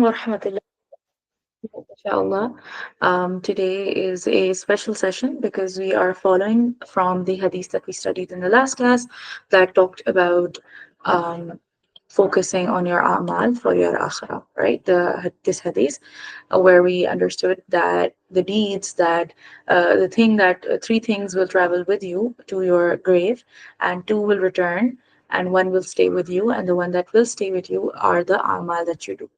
Warahmatullah. Inshallah. Today is a special session because we are following from the hadith that we studied in the last class that talked about um, focusing on your amal for your akhirah, right? This hadith where we understood that the deeds that the thing that three things will travel with you to your grave, and two will return, and one will stay with you, and the one that will stay with you are the amal that you do,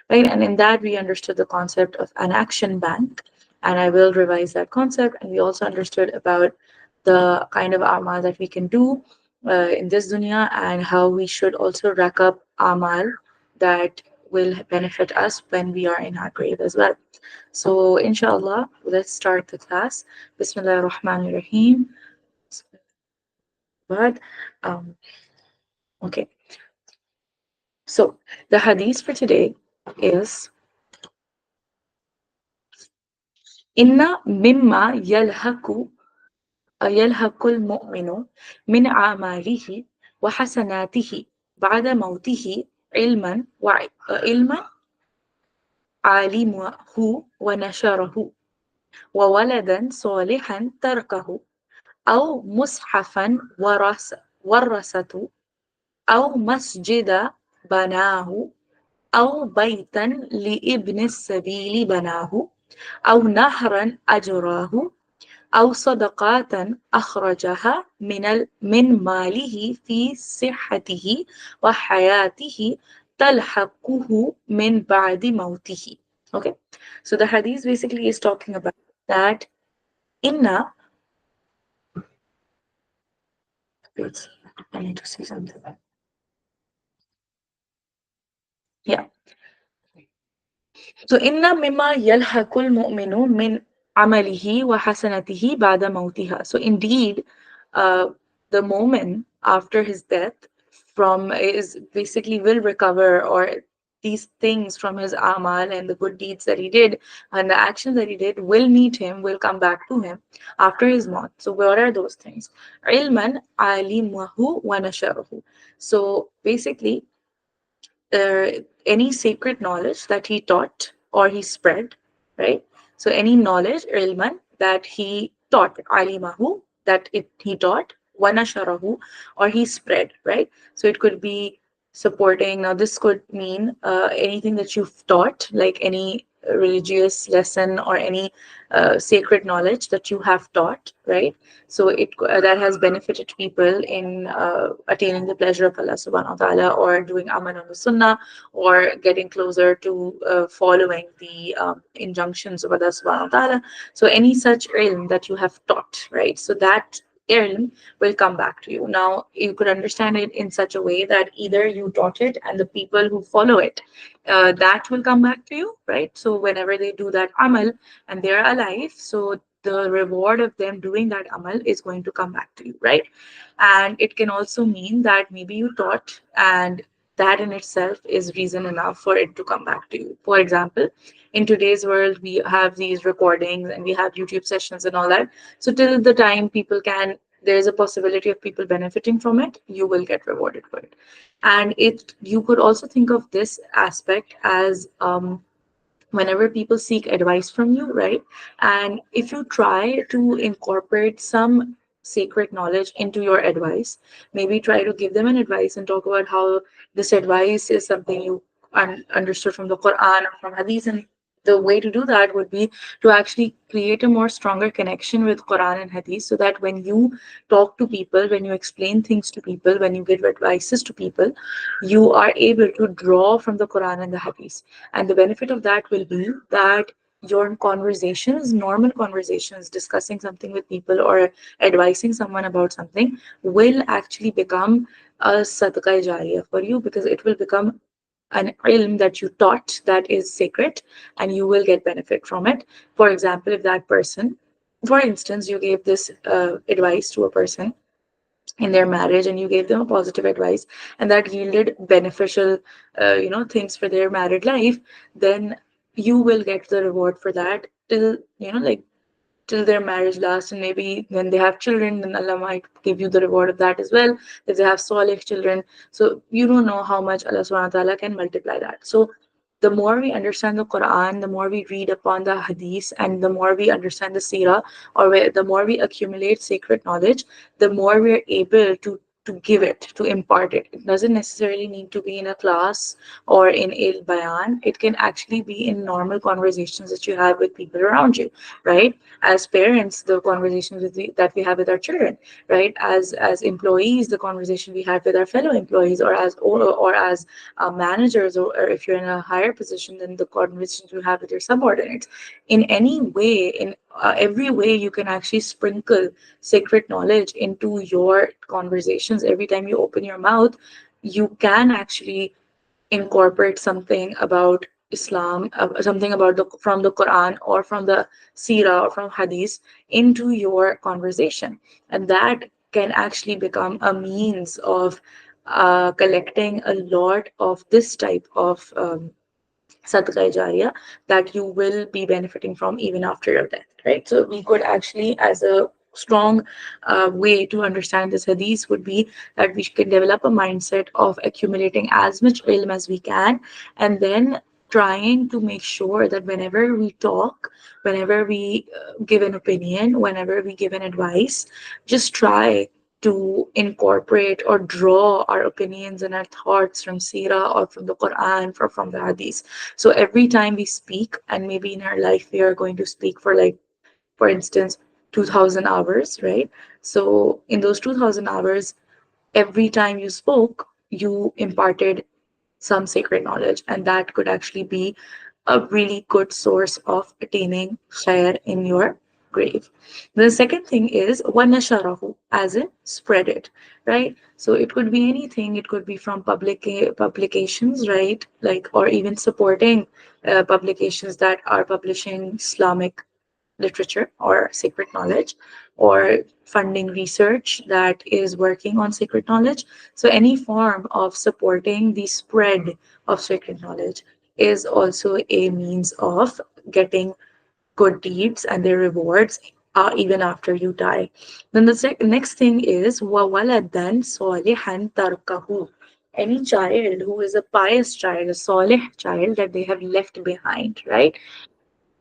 right? And in that, we understood the concept of an action bank. And I will revise that concept. And we also understood about the kind of amal that we can do in this dunya, and how we should also rack up amal that will benefit us when we are in our grave as well. So, inshallah, let's start the class. Bismillah ar-Rahman ar-Rahim. But, um, okay. So, the hadith for today is Inna mimma يلهك المؤمن من أعماله وحسناته بعد موته علما علمه ونشره وولدا صالحا تركه أو مصحفا ورثته أو مسجد بناه أو بيتا لابن السبيل بناه أو نهرا أجراه أو صدقات أخرجها من ماله في صحته وحياته تلحقه من بعد موته. Okay, so the hadith basically is talking about that inna. Wait, I need to say something. Yeah. So inna mimma yalhaqul mu'minu min amalihi wa hasanatihi ba'da mautiha. So indeed, the moment after his death from is basically will recover, or these things from his amal and the good deeds that he did and the actions that he did will meet him, will come back to him after his maut. So what are those things? Ilman alimahu wa nasharahu. So basically, uh, any sacred knowledge that he taught or he spread, right? So any knowledge, ilman, that he taught, alimahu, that he taught, wanasharahu, or he spread, right? So it could be supporting. Now this could mean anything that you've taught, like any religious lesson or any sacred knowledge that you have taught, right? So that has benefited people in attaining the pleasure of Allah subhanahu wa ta'ala, or doing amal on the sunnah, or getting closer to following the injunctions of Allah subhanahu wa ta'ala. So any such ilm that you have taught, right? So that ilm will come back to you. Now you could understand it in such a way that either you taught it and the people who follow it, that will come back to you, right? So whenever they do that amal and they're alive, so the reward of them doing that amal is going to come back to you, right? And it can also mean that maybe you taught, and that in itself is reason enough for it to come back to you. For example, in today's world, we have these recordings and we have YouTube sessions and all that. So till the time people can, there's a possibility of people benefiting from it, you will get rewarded for it. And it, you could also think of this aspect as whenever people seek advice from you, right? And if you try to incorporate some sacred knowledge into your advice, maybe try to give them an advice and talk about how this advice is something you understood from the Quran or from Hadith. And the way to do that would be to actually create a more stronger connection with Quran and Hadith, so that when you talk to people, when you explain things to people, when you give advices to people, you are able to draw from the Quran and the Hadith. And the benefit of that will be that your conversations, normal conversations, discussing something with people or advising someone about something, will actually become a Sadaqah Jariyah for you, because it will become an ilm that you taught that is sacred, and you will get benefit from it. For example, if that person, for instance, you gave this advice to a person in their marriage, and you gave them a positive advice, and that yielded beneficial things for their married life, then you will get the reward for that till, like, till their marriage lasts. And maybe when they have children, then Allah might give you the reward of that as well, if they have solid children. So you don't know how much Allah subhanahu wa ta'ala can multiply that. So the more we understand the Quran, the more we read upon the Hadith, and the more we understand the Seerah, the more we accumulate sacred knowledge, the more we are able to give it, to impart it. It doesn't necessarily need to be in a class or in a bayan. It can actually be in normal conversations that you have with people around you, right? As parents, the conversations that we have with our children, right? As employees, the conversation we have with our fellow employees, or as managers, or if you're in a higher position, then the conversations you have with your subordinates. In any way, in every way, you can actually sprinkle sacred knowledge into your conversations. Every time you open your mouth, you can actually incorporate something about Islam, something about from the Quran or from the Sirah or from Hadith into your conversation, and that can actually become a means of collecting a lot of this type of Sadaqah Jariyah that you will be benefiting from even after your death, right? So we could actually, as a strong way to understand this hadith, would be that we can develop a mindset of accumulating as much ilm as we can, and then trying to make sure that whenever we talk, whenever we give an opinion, whenever we give an advice, just try to incorporate or draw our opinions and our thoughts from Sirah or from the Quran or from the Hadith. So every time we speak, and maybe in our life we are going to speak for, like, for instance, 2000 hours, right? So in those 2000 hours, every time you spoke, you imparted some sacred knowledge, and that could actually be a really good source of attaining khair in your grave. The second thing is wanasharahu, as in spread it, right? So it could be anything. It could be from publications, right? Like, or even supporting publications that are publishing Islamic literature or sacred knowledge, or funding research that is working on sacred knowledge. So, any form of supporting the spread of sacred knowledge is also a means of getting good deeds and their rewards even after you die. Then the next thing is وَوَلَدًا صَالِحًا تَرْكَهُ. Any child who is a pious child, a solih child that they have left behind, right?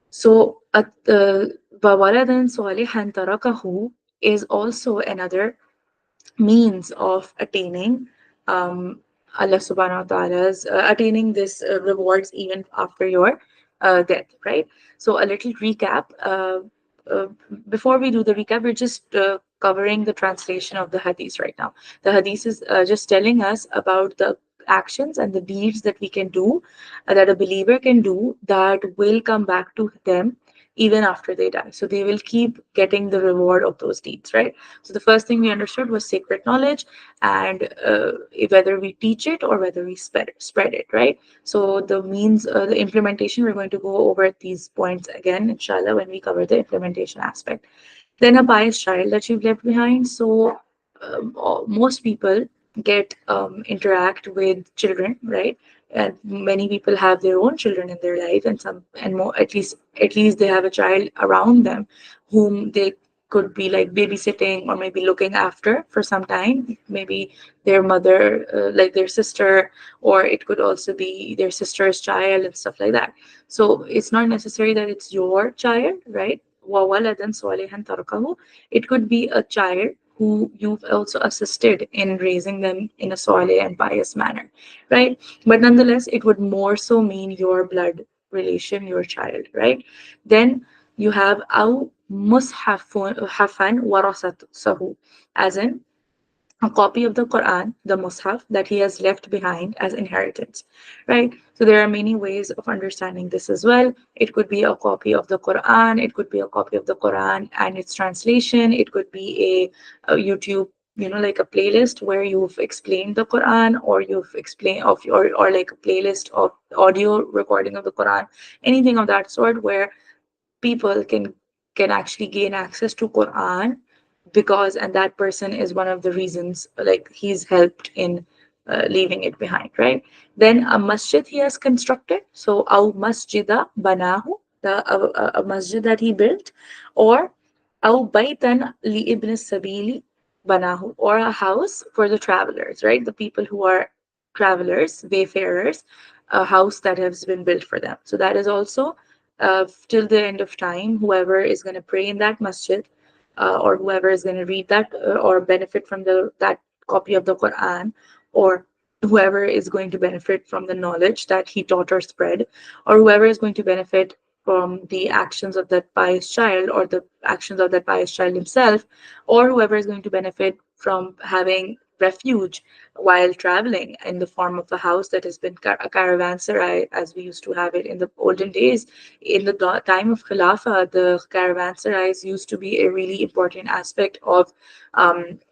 So, وَوَلَدًا صَالِحًا تَرَكَهُ is also another means of attaining um, Allah subhanahu wa ta'ala's, attaining this rewards even after your death, right? So, a little recap. Uh, Before we do the recap, we're just covering the translation of the hadith right now. The hadith is just telling us about the actions and the deeds that we can do, that a believer can do, that will come back to them even after they die. So they will keep getting the reward of those deeds, right? So the first thing we understood was sacred knowledge, and whether we teach it or whether we spread it, right? So the means, the implementation, we're going to go over these points again, inshallah, when we cover the implementation aspect. Then a biased child that you've left behind. So most people get interact with children, right? And many people have their own children in their life, and some, and more, at least they have a child around them whom they could be like babysitting or maybe looking after for some time. Maybe their mother, like their sister, or it could also be their sister's child and stuff like that. So it's not necessary that it's your child, right? وَوَلَدًا صَالِحًا تَرْكَهُ. It could be a child who you've also assisted in raising them in a solid and pious manner, right? But nonetheless, it would more so mean your blood relation, your child, right? Then you have أو مصحفا ورثته, as in a copy of the Quran, the Mus'haf, that he has left behind as inheritance, right? So there are many ways of understanding this as well. It could be a copy of the Quran, it could be a copy of the Quran and its translation, it could be a YouTube, like a playlist where you've explained the Quran, or you've explained of your, or like a playlist of audio recording of the Quran, anything of that sort, where people can actually gain access to Quran, because, and that person is one of the reasons, like he's helped in leaving it behind, right? Then a masjid he has constructed, so aw masjida banahu, a masjid that he built, or aw baitan li ibn sabili banahu, or a house for the travelers, right? The people who are travelers, wayfarers, a house that has been built for them. So that is also till the end of time, whoever is going to pray in that masjid, or whoever is going to read that or benefit from the that copy of the Quran, or whoever is going to benefit from the knowledge that he taught or spread, or whoever is going to benefit from the actions of that pious child or the actions of that pious child himself, or whoever is going to benefit from having refuge while traveling in the form of a house that has been a caravanserai, as we used to have it in the olden days. In the time of Khilafah, the caravanserais used to be a really important aspect of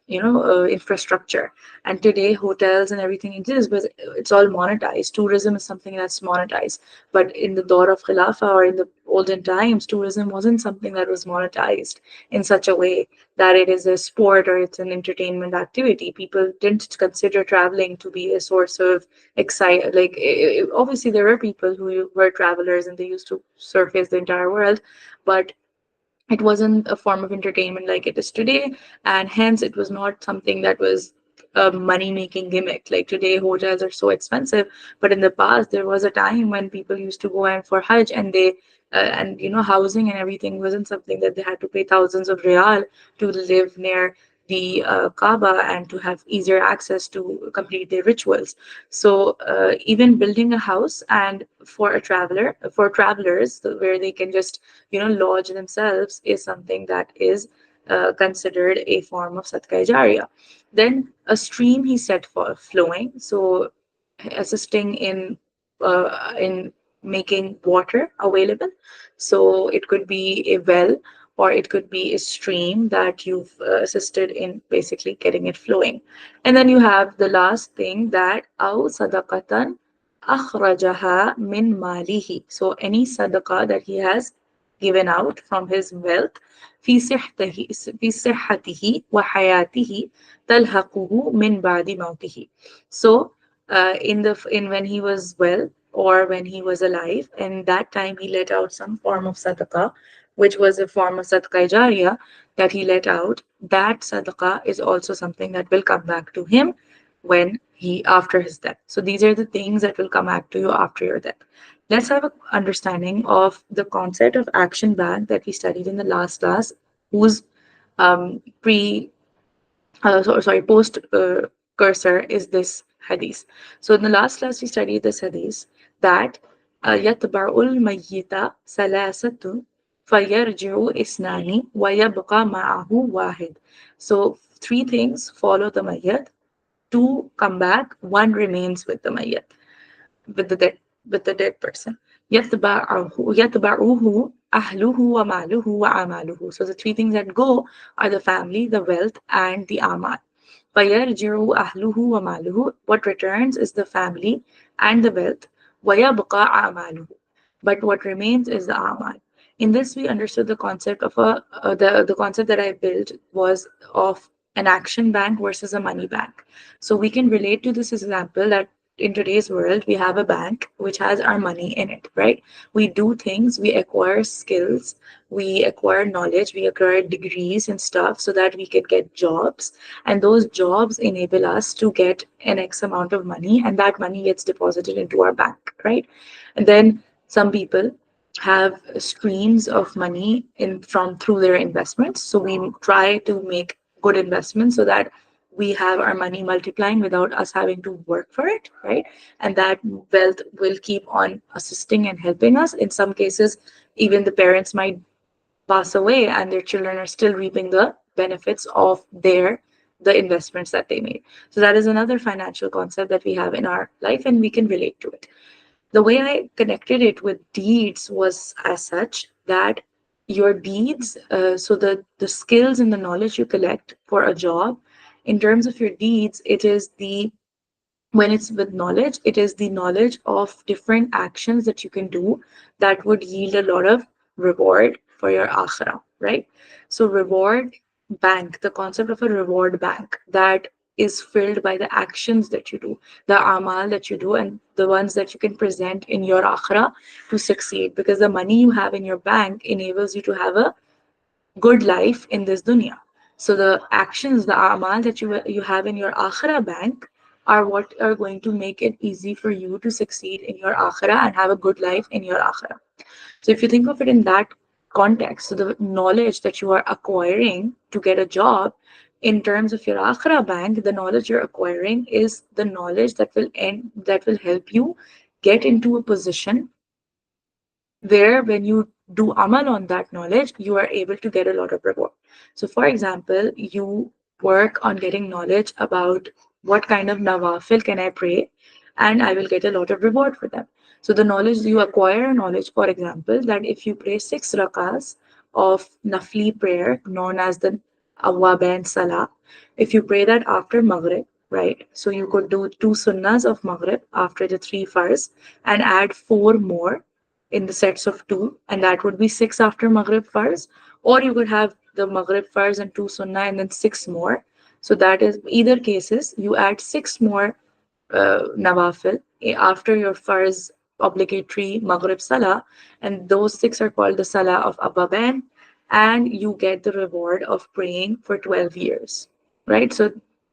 infrastructure. And today hotels and everything exists, but it's all monetized. Tourism is something that's monetized. But in the Dawr of Khilafah or in the olden times, tourism wasn't something that was monetized in such a way that it is a sport or it's an entertainment activity. People didn't consider traveling to be a source of excite. Like obviously, there were people who were travelers and they used to surface the entire world, but it wasn't a form of entertainment like it is today, and hence it was not something that was a money making gimmick. Like today hotels are so expensive, but in the past there was a time when people used to go in for hajj, and they and housing and everything wasn't something that they had to pay thousands of riyal to live near the Kaaba and to have easier access to complete their rituals. So even building a house and for travelers, where they can just lodge themselves, is something that is considered a form of Sadaqah Jariyah. Then a stream he set for flowing, so assisting in making water available. So it could be a well, or it could be a stream that you've assisted in basically getting it flowing. And then you have the last thing, that أو صدقة أخرجها من ماله. So any sadaqah that he has given out from his wealth في صحته في صحته وحياته تلحقه من بعد موته. So in when he was well or when he was alive, and that time he let out some form of sadaqah, which was a form of sadaqah jariyah that he let out. That sadaqah is also something that will come back to him when he after his death. So these are the things that will come back to you after your death. Let's have an understanding of the concept of action bank that we studied in the last class, whose pre sorry, post cursor is this hadith. So in the last class we studied this hadith, that يتبع الميت ثلاثة فيرجع اثنان ويبقى معه واحد. So three things follow the mayyat, two come back, one remains with the mayyat, with the dead with the dead person. يتبعه أهله وماله وعماله. So the three things that go are the family, the wealth, and the amal. فيرجع أهله وماله. What returns is the family and the wealth. ويبقى أعماله. But what remains is the amal. In this, we understood the concept of the concept that I built was of an action bank versus a money bank. So we can relate to this example that in today's world we have a bank which has our money in it, right? We do things, we acquire skills, we acquire knowledge, we acquire degrees and stuff so that we can get jobs, and those jobs enable us to get an X amount of money, and that money gets deposited into our bank, right? And then some people have streams of money in from through their investments. So we try to make good investments so that we have our money multiplying without us having to work for it, right? And that wealth will keep on assisting and helping us. In some cases, even the parents might pass away and their children are still reaping the benefits of the investments that they made. So that is another financial concept that we have in our life, and we can relate to it. The way I connected it with deeds was as such that your deeds, so the skills and the knowledge you collect for a job, in terms of your deeds, it is the when it's with knowledge, it is the knowledge of different actions that you can do that would yield a lot of reward for your akhirah, right? So reward bank, the concept of a reward bank that is filled by the actions that you do, the amal that you do, and the ones that you can present in your akhirah to succeed, because the money you have in your bank enables you to have a good life in this dunya. So the actions, the amal that you have in your akhirah bank are what are going to make it easy for you to succeed in your akhirah and have a good life in your akhirah. So if you think of it in that context, so the knowledge that you are acquiring to get a job in terms of your akhirah bank, the knowledge you're acquiring is the knowledge that will help you get into a position where when you do amal on that knowledge, you are able to get a lot of reward. So, for example, you work on getting knowledge about what kind of nawafil can I pray, and I will get a lot of reward for them. So, the knowledge you acquire knowledge, for example, that if you pray 6 rakas of nafli prayer known as the Awaban Salah, if you pray that after Maghrib, right? So you could do 2 sunnahs of Maghrib after the 3 fars and add 4 more in the sets of two, and that would be six after Maghrib Fars. Or you could have the Maghrib Fars and two Sunnah and then six more. So that is either cases, you add six more Nawafil after your Fars obligatory Maghrib Salah, and those six are called the Salah of Ababan, and you get the reward of praying for 12 years, right? So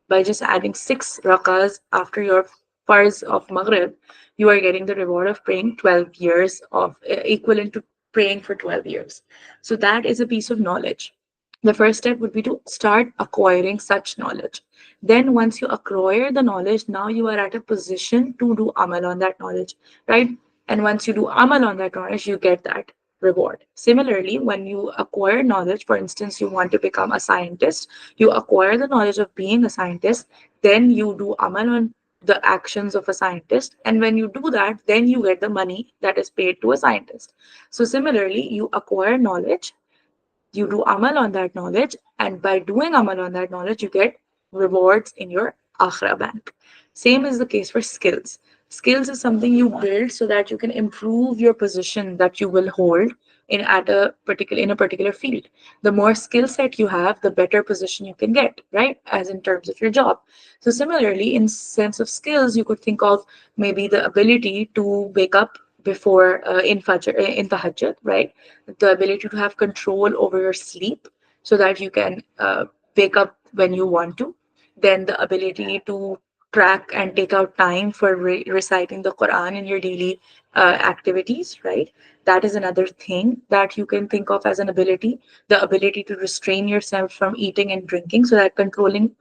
by just adding 6 rakas after your Fars of Maghrib, you are getting the reward of praying 12 years of equivalent to praying for 12 years. So that is a piece of knowledge. The first step would be to start acquiring such knowledge. Then once you acquire the knowledge, now you are at a position to do amal on that knowledge, right? And once you do amal on that knowledge, you get that reward. Similarly, when you acquire knowledge, for instance, you want to become a scientist, you acquire the knowledge of being a scientist, then you do amal on the actions of a scientist. And when you do that, then you get the money that is paid to a scientist. So similarly, you acquire knowledge, you do amal on that knowledge, and by doing amal on that knowledge, you get rewards in your akhira bank. Same is the case for skills. Skills is something you build so that you can improve your position that you will hold in a particular field. The more skill set you have, the better position you can get, right? As in terms of your job. So similarly, in sense of skills, you could think of maybe the ability to wake up before in tahajjud, right? The ability to have control over your sleep so that you can wake up when you want to. Then the ability to track and take out time for reciting the Quran in your daily activities, right? That is another thing that you can think of as an ability. The ability to restrain yourself from eating and drinking, so that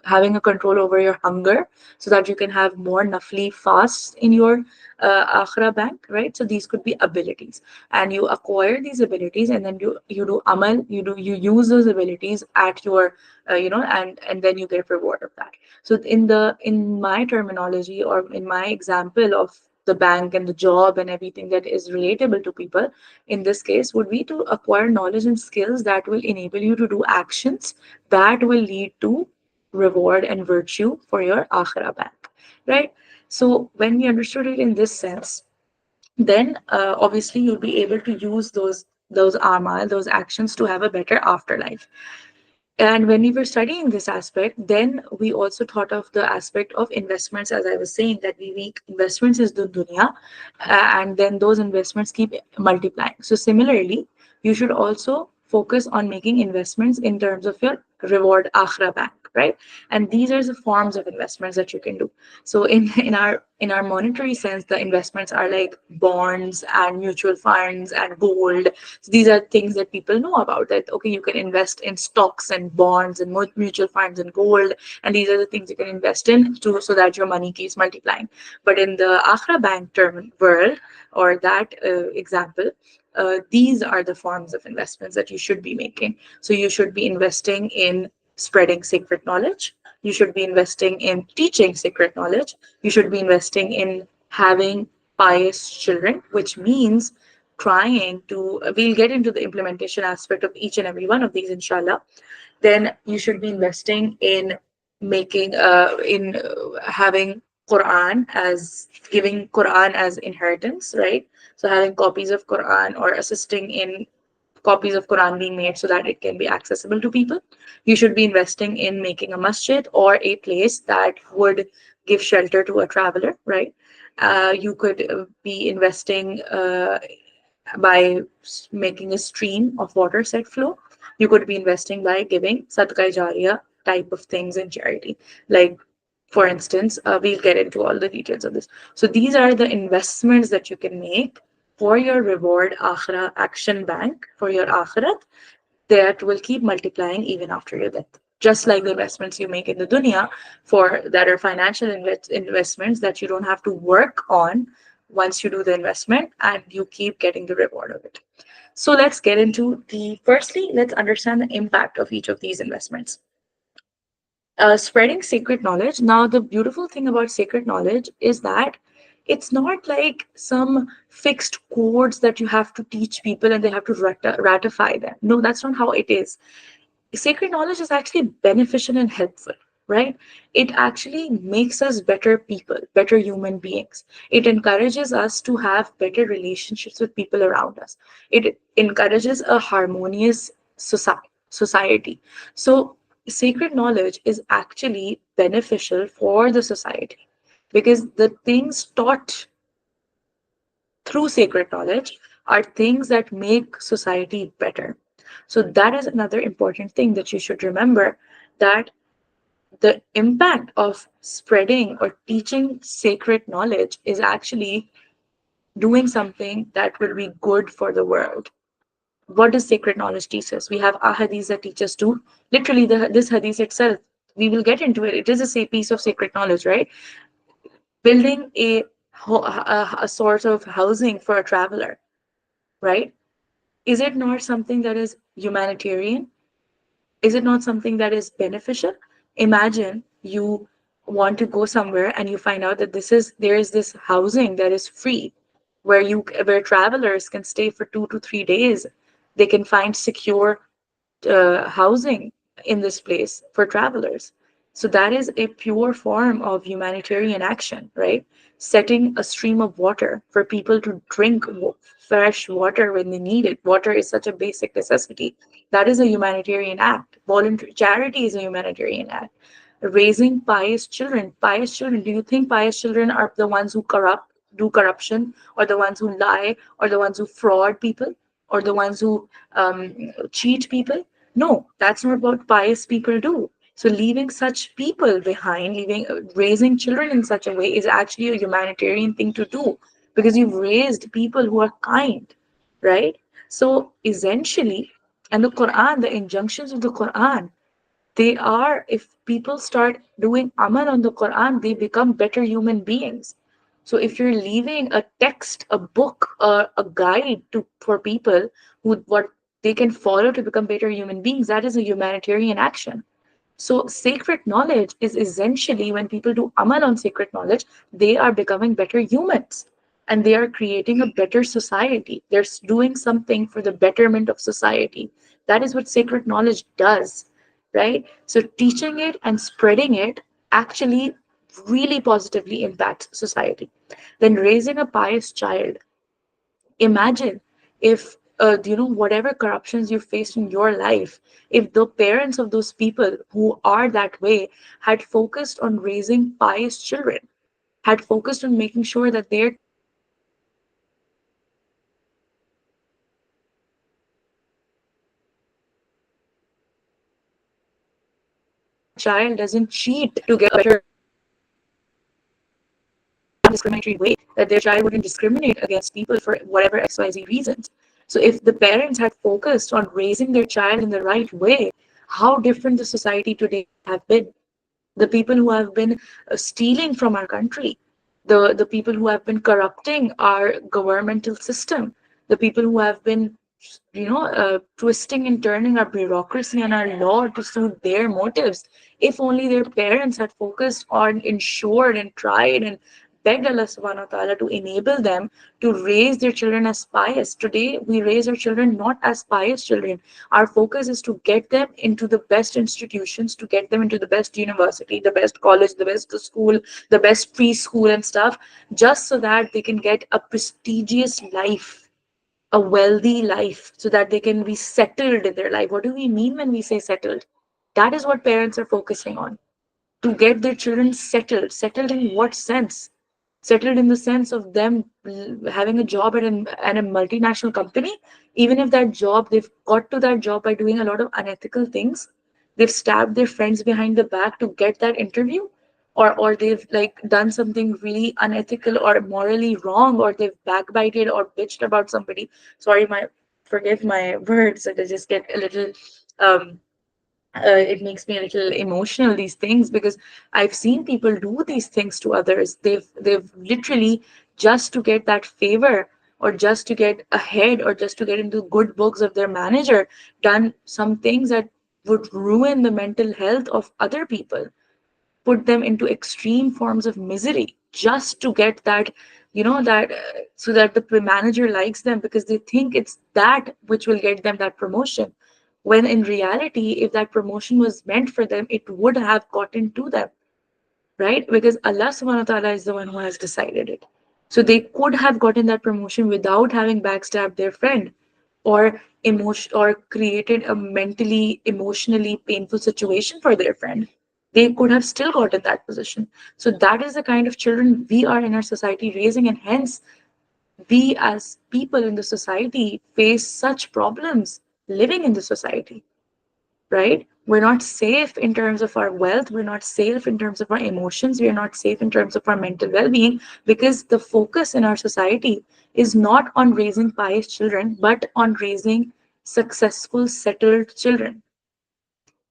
having a control over your hunger, so that you can have more nafli fasts in your akhira bank, right? So these could be abilities, and you acquire these abilities, and then you do amal, you use those abilities at your and then you get reward of that. So in my terminology, or in my example of the bank and the job and everything that is relatable to people, in this case would be to acquire knowledge and skills that will enable you to do actions that will lead to reward and virtue for your akhira bank, right? So when we understood it in this sense, then obviously you'll be able to use those amal, those actions, to have a better afterlife. And when we were studying this aspect, then we also thought of the aspect of investments. As I was saying, that we make investments is the dunya, and then those investments keep multiplying. So similarly, you should also focus on making investments in terms of your reward akhira bank, right? And these are the forms of investments that you can do. So in our monetary sense, the investments are like bonds and mutual funds and gold. So these are things that people know about, that okay, you can invest in stocks and bonds and mutual funds and gold, and these are the things you can invest in to so that your money keeps multiplying. But in the akhira bank term world, or that example, these are the forms of investments that you should be making. So you should be investing in spreading sacred knowledge, you should be investing in teaching sacred knowledge, you should be investing in having pious children, which means trying to, we'll get into the implementation aspect of each and every one of these, inshallah. Then you should be investing in having Quran as giving Quran as inheritance, right? So having copies of Quran, or assisting in copies of Quran being made so that it can be accessible to people. You should be investing in making a masjid, or a place that would give shelter to a traveler, right? You could be investing by making a stream of water set flow. You could be investing by giving Sadaqah Jariyah type of things in charity. Like For instance, we'll get into all the details of this. So these are the investments that you can make for your reward akhira action bank for your akhirat, that will keep multiplying even after your death. Just like the investments you make in the dunya for that are financial investments that you don't have to work on once you do the investment, and you keep getting the reward of it. So let's get into the firstly, let's understand the impact of each of these investments. Spreading sacred knowledge. Now, the beautiful thing about sacred knowledge is that it's not like some fixed codes that you have to teach people and they have to ratify them. No, that's not how it is. Sacred knowledge is actually beneficial and helpful, right? It actually makes us better people, better human beings. It encourages us to have better relationships with people around us. It encourages a harmonious society. So sacred knowledge is actually beneficial for the society, because the things taught through sacred knowledge are things that make society better. So that is another important thing that you should remember, that the impact of spreading or teaching sacred knowledge is actually doing something that will be good for the world. What does sacred knowledge teach us? We have ahadith that teach us to literally this hadith itself. We will get into it. It is a piece of sacred knowledge, right? Building a sort of housing for a traveler, right? Is it not something that is humanitarian? Is it not something that is beneficial? Imagine you want to go somewhere and you find out that there is this housing that is free, where travelers can stay for 2 to 3 days. They can find secure housing in this place for travelers. So that is a pure form of humanitarian action, right? Setting a stream of water for people to drink fresh water when they need it. Water is such a basic necessity. That is a humanitarian act. Voluntary charity is a humanitarian act. Raising pious children. Do you think pious children are the ones who do corruption, or the ones who lie, or the ones who fraud people, or the ones who cheat people? No, that's not what pious people do. So leaving such people behind, raising children in such a way is actually a humanitarian thing to do, because you've raised people who are kind, right? So essentially, and the Quran, the injunctions of the Quran, they are, if people start doing amal on the Quran, they become better human beings. So if you're leaving a text, a book, a guide for people who what they can follow to become better human beings, that is a humanitarian action. So sacred knowledge is essentially, when people do amal on sacred knowledge, they are becoming better humans, and they are creating a better society. They're doing something for the betterment of society. That is what sacred knowledge does, right? So teaching it and spreading it actually really positively impacts society. Then raising a pious child. Imagine if whatever corruptions you faced in your life, if the parents of those people who are that way had focused on raising pious children, had focused on making sure that their child doesn't cheat to get better discriminatory way, that their child wouldn't discriminate against people for whatever XYZ reasons. So if the parents had focused on raising their child in the right way, how different the society today have been. The people who have been stealing from our country, the people who have been corrupting our governmental system, the people who have been twisting and turning our bureaucracy and our law to suit their motives. If only their parents had focused on, ensured and tried and begged Allah subhanahu wa ta'ala to enable them to raise their children as pious. Today, we raise our children not as pious children. Our focus is to get them into the best institutions, to get them into the best university, the best college, the best school, the best preschool and stuff, just so that they can get a prestigious life, a wealthy life, so that they can be settled in their life. What do we mean when we say settled? That is what parents are focusing on, to get their children settled. Settled in what sense? Settled in the sense of them having a job at a multinational company. Even if that job, they've got to that job by doing a lot of unethical things, they've stabbed their friends behind the back to get that interview. or they've like done something really unethical or morally wrong, or they've backbited or bitched about somebody. Sorry, my forgive my words, that I just get a little um it makes me a little emotional, these things, because I've seen people do these things to others. They've literally, just to get that favor, or just to get ahead, or just to get into good books of their manager, done some things that would ruin the mental health of other people, put them into extreme forms of misery, just to get that, that so that the manager likes them, because they think it's that which will get them that promotion, when in reality, if that promotion was meant for them, it would have gotten to them, right? Because Allah subhanahu wa ta'ala is the one who has decided it. So they could have gotten that promotion without having backstabbed their friend, or emotion, or created a mentally, emotionally painful situation for their friend. They could have still gotten that position. So that is the kind of children we are in our society raising, and hence we as people in the society face such problems living in the society, right? We're not safe in terms of our wealth. We're not safe in terms of our emotions. We are not safe in terms of our mental well being, because the focus in our society is not on raising pious children, but on raising successful, settled children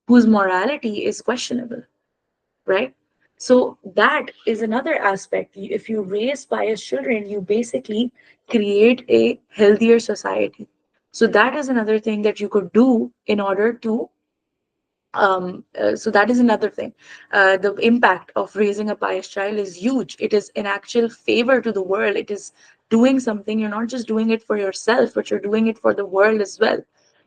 whose morality is questionable, right? So that is another aspect. If you raise pious children, you basically create a healthier society. So that is another thing that you could do in order to so that is another thing. The impact of raising a pious child is huge. It is an actual favor to the world. It is doing something. You're not just doing it for yourself, but you're doing it for the world as well.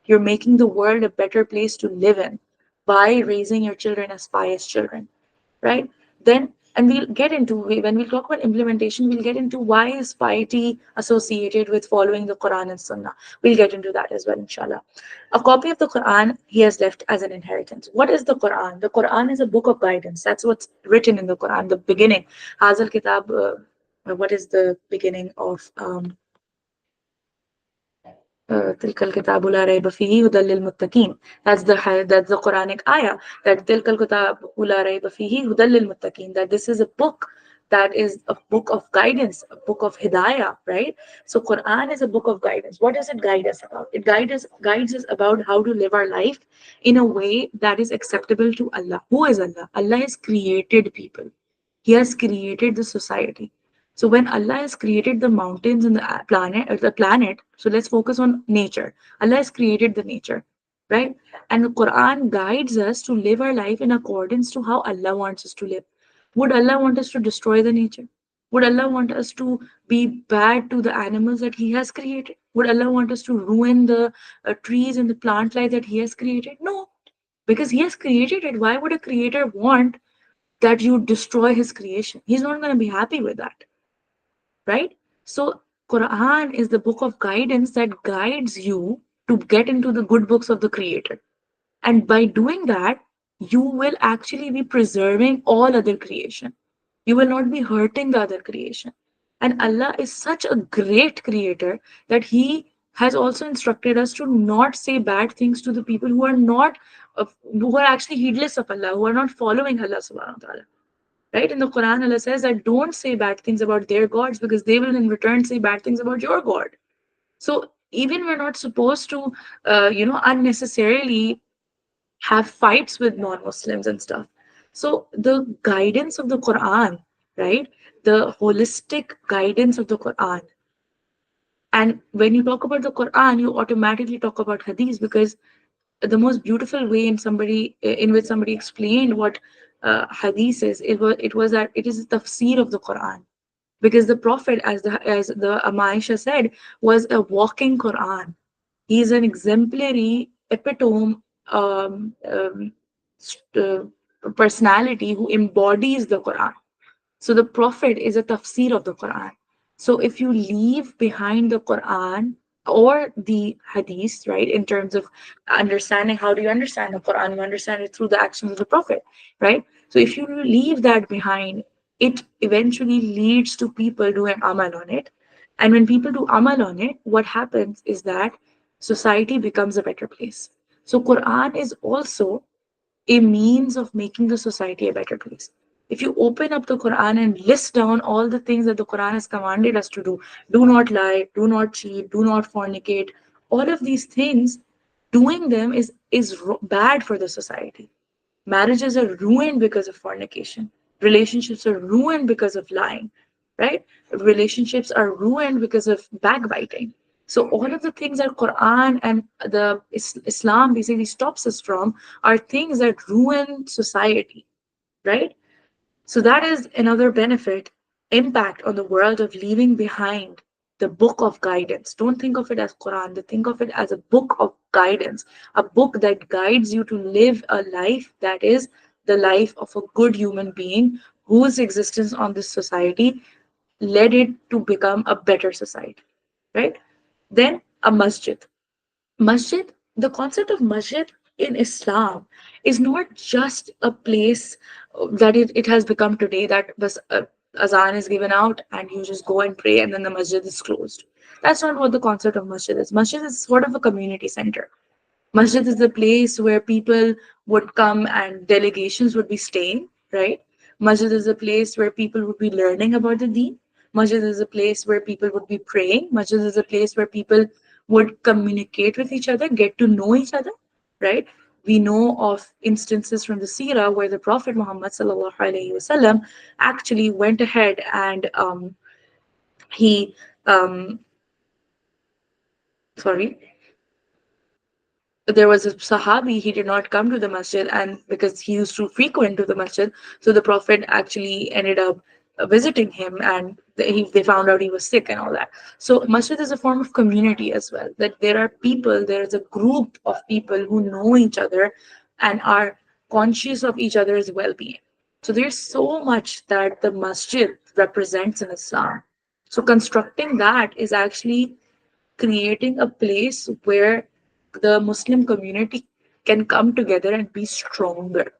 You're making the world a better place to live in by raising your children as pious children, right? Then, and we'll get into, when we talk about implementation, we'll get into why is piety associated with following the Quran and Sunnah. We'll get into that as well, inshallah. A copy of the Quran he has left as an inheritance. What is the Quran? The Quran is a book of guidance. That's what's written in the Quran. The beginning, Hazal Kitab. What is the beginning of تلك الكتاب لا ريب فيه هدى للمتقين. That's the Quranic ayah, that تلك الكتاب لا ريب فيه هدى للمتقين, that this is a book, that is a book of guidance, a book of hidayah, right? So Quran is a book of guidance. What does it guide us about? It guides us about how to live our life in a way that is acceptable to Allah. Who is Allah? Allah has created people. He has created the society. So when Allah has created the mountains and the planet, so let's focus on nature. Allah has created the nature, right? And the Quran guides us to live our life in accordance to how Allah wants us to live. Would Allah want us to destroy the nature? Would Allah want us to be bad to the animals that He has created? Would Allah want us to ruin the trees and the plant life that He has created? No, because He has created it. Why would a creator want that you destroy his creation? He's not going to be happy with that, right? So Quran is the book of guidance that guides you to get into the good books of the creator. And by doing that, you will actually be preserving all other creation. You will not be hurting the other creation. And Allah is such a great creator that He has also instructed us to not say bad things to the people who are not, who are actually heedless of Allah, who are not following Allah subhanahu wa ta'ala. Right? In the Quran, Allah says that don't say bad things about their gods, because they will in return say bad things about your God. So even we're not supposed to, unnecessarily have fights with non-Muslims and stuff. So the guidance of the Quran, right? The holistic guidance of the Quran. And when you talk about the Quran, you automatically talk about Hadith, because the most beautiful way in which somebody explained what Hadith is, it was that it is the tafsir of the Quran, because the Prophet, as the Amaisha said, was a walking Quran. He is an exemplary epitome, personality who embodies the Quran. So the Prophet is a tafsir of the Quran. So if you leave behind the Quran or the Hadith, right, in terms of understanding, how do you understand the Quran? You understand it through the actions of the Prophet, right? So if you leave that behind, it eventually leads to people doing amal on it. And when people do amal on it, what happens is that society becomes a better place. So Quran is also a means of making the society a better place. If you open up the Quran and list down all the things that the Quran has commanded us to do not lie, do not cheat, do not fornicate, all of these things, doing them is bad for the society. Marriages are ruined because of fornication. Relationships are ruined because of lying, right? Relationships are ruined because of backbiting. So all of the things that Quran and the Islam basically stops us from are things that ruin society, right? So that is another benefit, impact on the world of leaving behind the book of guidance. Don't think of it as Quran, but think of it as a book of guidance, a book that guides you to live a life that is the life of a good human being whose existence on this society led it to become a better society, right? Then a masjid. Masjid, the concept of masjid in Islam is not just a place that it has become today, that azan is given out and you just go and pray and then the masjid is closed. That's not what the concept of masjid is. Masjid is sort of a community center. Masjid is the place where people would come and delegations would be staying, right? Masjid is a place where people would be learning about the deen. Masjid is a place where people would be praying. Masjid is a place where people would communicate with each other, get to know each other, right? We know of instances from the Seerah where the Prophet Muhammad sallallahu alaihi wasallam actually went ahead and he sorry there was a Sahabi, he did not come to the masjid, and because he used to frequent to the masjid, so the Prophet actually ended up visiting him, and they found out he was sick and all that. So masjid is a form of community as well, that there are people, there is a group of people who know each other and are conscious of each other's well-being. So there's so much that the masjid represents in Islam. So constructing that is actually creating a place where the Muslim community can come together and be stronger.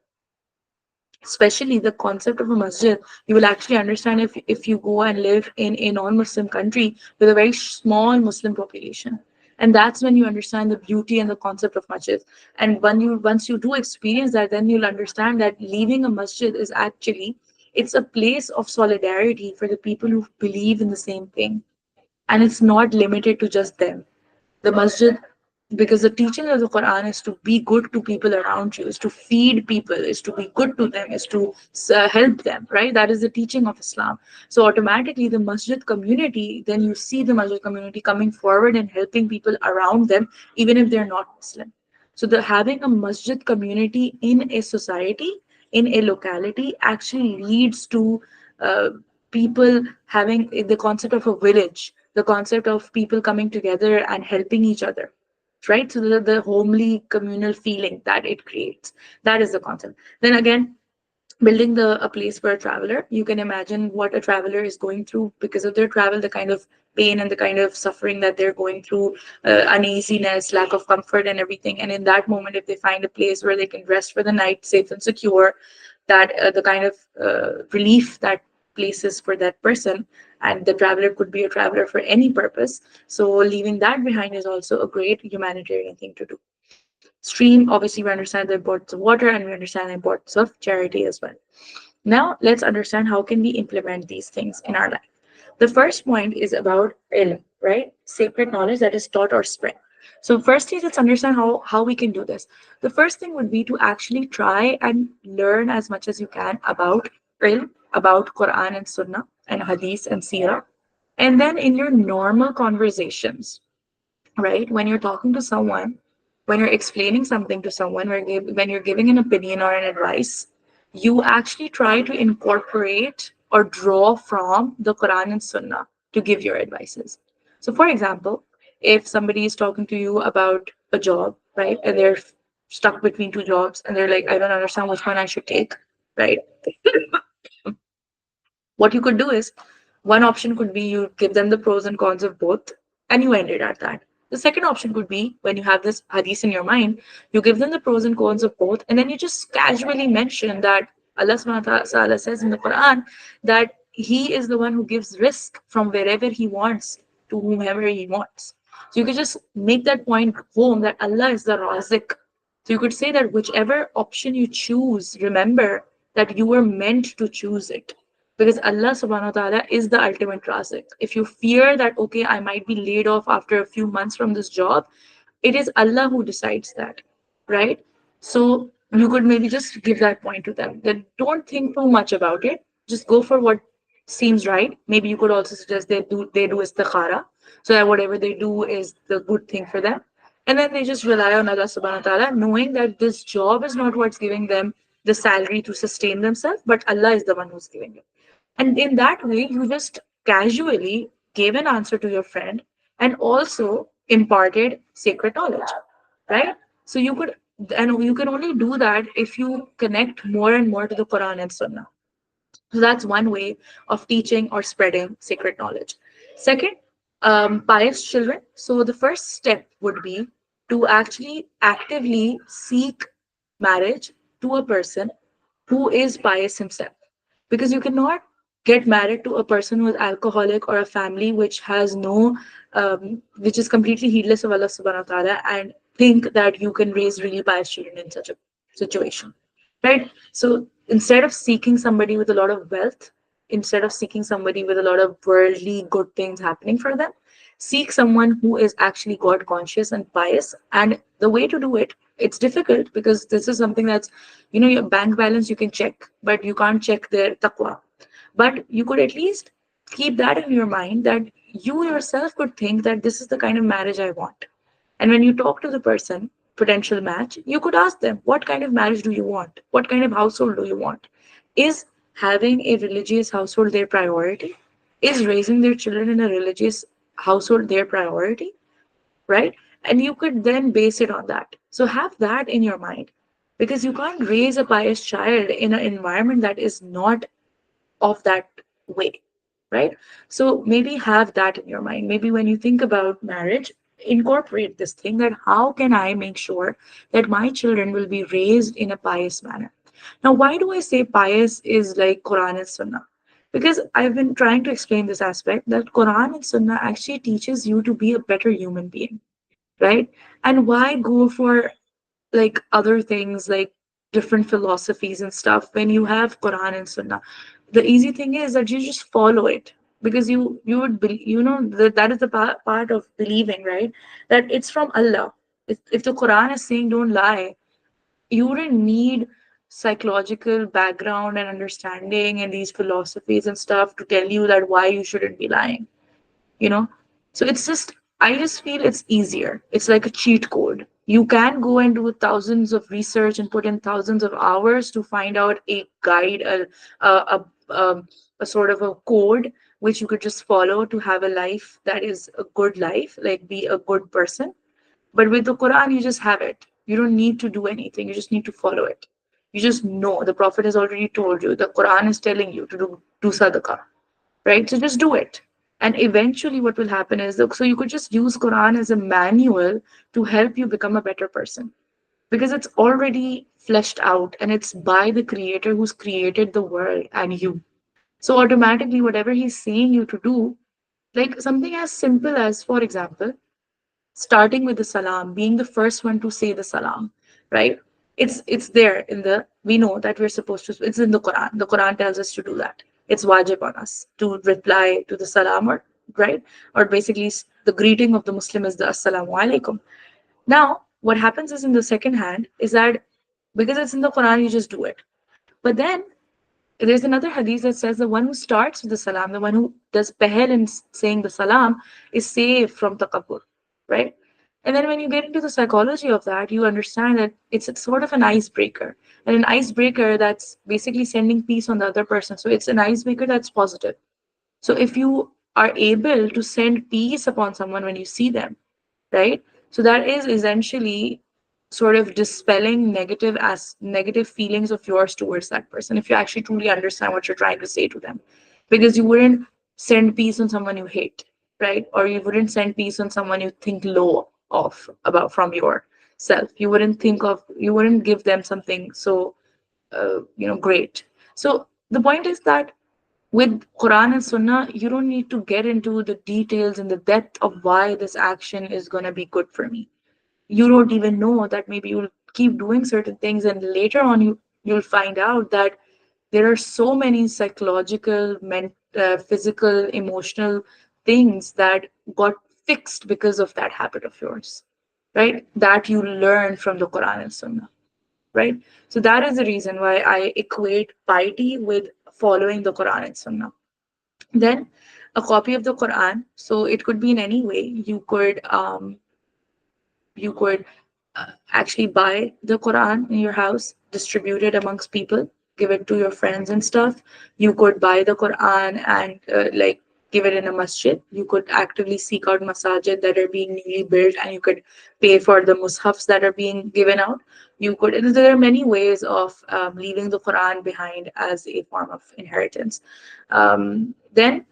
Especially the concept of a masjid, you will actually understand if you go and live in a non-Muslim country with a very small Muslim population. And that's when you understand the beauty and the concept of masjid. And when you once you do experience that, then you'll understand that leaving a masjid is actually it's a place of solidarity for the people who believe in the same thing. And it's not limited to just them. The masjid, because the teaching of the Quran is to be good to people around you, is to feed people, is to be good to them, is to help them, right? That is the teaching of Islam. So automatically the masjid community, then you see the masjid community coming forward and helping people around them even if they're not Muslim. So the having a masjid community in a society, in a locality, actually leads to uh, people having the concept of a village, the concept of people coming together and helping each other, right? So the homely communal feeling that it creates, that is the concept. Then again, building a place for a traveler, you can imagine what a traveler is going through because of their travel, the kind of pain and the kind of suffering that they're going through, uneasiness, lack of comfort and everything. And in that moment, if they find a place where they can rest for the night safe and secure, that the kind of relief that places for that person, and the traveler could be a traveler for any purpose, so leaving that behind is also a great humanitarian thing to do. Stream, obviously we understand the importance of water and we understand the importance of charity as well. Now let's understand how can we implement these things in our life. The first point is about ilm, right? Sacred knowledge that is taught or spread. So firstly, let's understand how we can do this. The first thing would be to actually try and learn as much as you can about ilm, about Quran and Sunnah and Hadith and Seerah. And then in your normal conversations, right? When you're talking to someone, when you're explaining something to someone, when you're giving an opinion or an advice, you actually try to incorporate or draw from the Quran and Sunnah to give your advices. So, for example, if somebody is talking to you about a job, right, and they're stuck between two jobs and they're like, I don't understand which one I should take, right? What you could do is one option could be you give them the pros and cons of both and you end it at that. The second option could be when you have this hadith in your mind, you give them the pros and cons of both, and then you just casually mention that Allah subhanahu wa ta'ala says in the Quran that He is the one who gives risk from wherever He wants to whomever He wants. So you could just make that point home that Allah is the Razik. So you could say that whichever option you choose, remember that you were meant to choose it. Because Allah subhanahu wa ta'ala is the ultimate razik. If you fear that, okay, I might be laid off after a few months from this job, it is Allah who decides that, right? So you could maybe just give that point to them. Then don't think too much about it. Just go for what seems right. Maybe you could also suggest they do istikhara, so that whatever they do is the good thing for them. And then they just rely on Allah subhanahu wa ta'ala, knowing that this job is not what's giving them the salary to sustain themselves, but Allah is the one who's giving it. And in that way, you just casually gave an answer to your friend and also imparted sacred knowledge, right? So you could, and you can only do that if you connect more and more to the Quran and Sunnah. So that's one way of teaching or spreading sacred knowledge. Second, pious children. So the first step would be to actually actively seek marriage to a person who is pious himself. Because you cannot get married to a person who is alcoholic or a family which has no, which is completely heedless of Allah subhanahu wa ta'ala, and think that you can raise really pious children in such a situation, right? So instead of seeking somebody with a lot of wealth, instead of seeking somebody with a lot of worldly good things happening for them, seek someone who is actually God conscious and pious. And the way to do it, it's difficult because this is something that's, your bank balance you can check, but you can't check their taqwa. But you could at least keep that in your mind, that you yourself could think that this is the kind of marriage I want. And when you talk to the person, potential match, you could ask them, what kind of marriage do you want? What kind of household do you want? Is having a religious household their priority? Is raising their children in a religious household their priority? Right? And you could then base it on that. So have that in your mind, because you can't raise a pious child in an environment that is not of that way, right? So maybe have that in your mind. Maybe when you think about marriage, incorporate this thing, that how can I make sure that my children will be raised in a pious manner? Now, why do I say pious is like Quran and Sunnah? Because I've been trying to explain this aspect that Quran and Sunnah actually teaches you to be a better human being, right? And why go for like other things like different philosophies and stuff when you have Quran and Sunnah? The easy thing is that you just follow it, because you would be, that is the part of believing, right? That it's from Allah. If the Quran is saying don't lie, you wouldn't need psychological background and understanding and these philosophies and stuff to tell you that why you shouldn't be lying, you know so it's just, I just feel it's easier. It's like a cheat code. You can go and do thousands of research and put in thousands of hours to find out a guide, a sort of a code which you could just follow to have a life that is a good life, like be a good person. But with the Quran, you just have it. You don't need to do anything. You just need to follow it. You just know. The Prophet has already told you. The Quran is telling you to do sadaqah, right? So just do it. And eventually what will happen is, so you could just use Quran as a manual to help you become a better person, because it's already fleshed out and it's by the creator who's created the world and you. So automatically whatever he's saying you to do, like something as simple as, for example, starting with the salam, being the first one to say the salam, right? It's there in the, we know that we're supposed to, it's in the Quran. The Quran tells us to do that. It's wajib on us to reply to the salam, or right, or basically the greeting of the Muslim is the assalamu alaikum. Now what happens is, in the second hand, is that because it's in the Quran, you just do it. But then there's another hadith that says the one who starts with the salam, the one who does pehel in saying the salam, is safe from takabbur, right? And then when you get into the psychology of that, you understand that it's a sort of an icebreaker. And an icebreaker that's basically sending peace on the other person. So it's an icebreaker that's positive. So if you are able to send peace upon someone when you see them, right? So that is essentially sort of dispelling negative feelings of yours towards that person, if you actually truly understand what you're trying to say to them. Because you wouldn't send peace on someone you hate, right? Or you wouldn't send peace on someone you think low of about from yourself. You wouldn't give them something so great. So the point is that with Quran and Sunnah, you don't need to get into the details and the depth of why this action is going to be good for me. You don't even know that maybe you'll keep doing certain things, and later on you'll find out that There are so many psychological, physical, emotional things that got fixed because of that habit of yours, right? That you learn from the Quran and Sunnah, right? So that is the reason why I equate piety with following the Quran and Sunnah. Then a copy of the Quran, so it could be in any way. You could actually buy the Quran in your house, distribute it amongst people, give it to your friends and stuff. You could buy the Quran and like give it in a masjid. You could actively seek out masajid that are being newly built, and you could pay for the mushafs that are being given out. You could. There are many ways of leaving the Quran behind as a form of inheritance. Then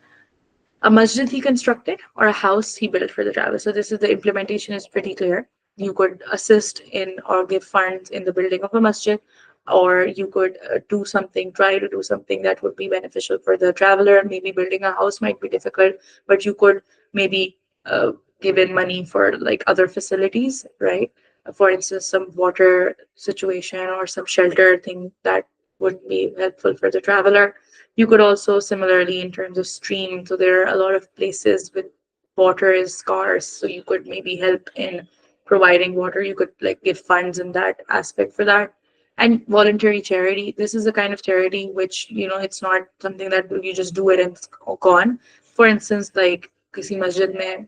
a masjid he constructed or a house he built for the travel. So this is the implementation is pretty clear. You could assist in or give funds in the building of a masjid, or you could do something, try to do something that would be beneficial for the traveler. Maybe building a house might be difficult, but you could maybe give in money for like other facilities, right? For instance, some water situation or some shelter thing that would be helpful for the traveler. You could also similarly in terms of stream, so there are a lot of places with water is scarce, so you could maybe help in providing water. You could like give funds in that aspect for that. And voluntary charity, this is a kind of charity which, it's not something that you just do it and it's gone. For instance, like किसी मस्जिद में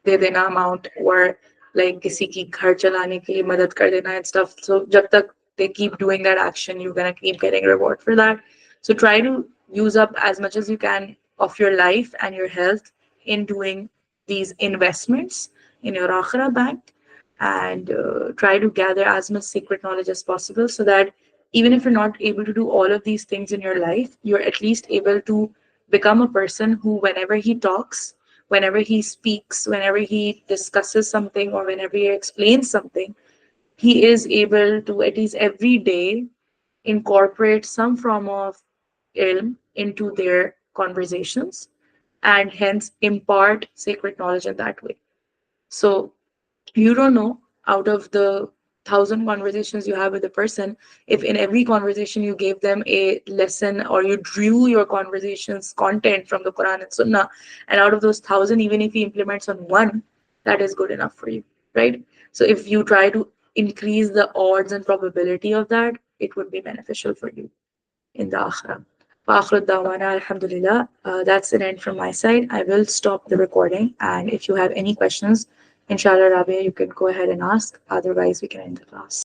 दे देना amount और like किसी की घर चलाने के लिए मदद कर देना एंड स्टफ सो जब तक they keep doing that action, you're going to keep getting reward for that. So try to use up as much as you can of your life and your health in doing these investments in your akhirah bank, and try to gather as much secret knowledge as possible, so that even if you're not able to do all of these things in your life, you're at least able to become a person who, whenever he talks, whenever he speaks, whenever he discusses something, or whenever he explains something, he is able to at least every day incorporate some form of ilm into their conversations, and hence impart sacred knowledge in that way. So you don't know, out of the thousand conversations you have with a person, if in every conversation you gave them a lesson, or you drew your conversations content from the Quran and Sunnah, and out of those thousand, even if he implements on one, that is good enough for you, right? So if you try to increase the odds and probability of that, it would be beneficial for you in the akhirah. وآخر الدعوانا alhamdulillah. That's an end from my side. I will stop the recording, and if you have any questions, inshallah, Rabia, you can go ahead and ask. Otherwise, we can end the class.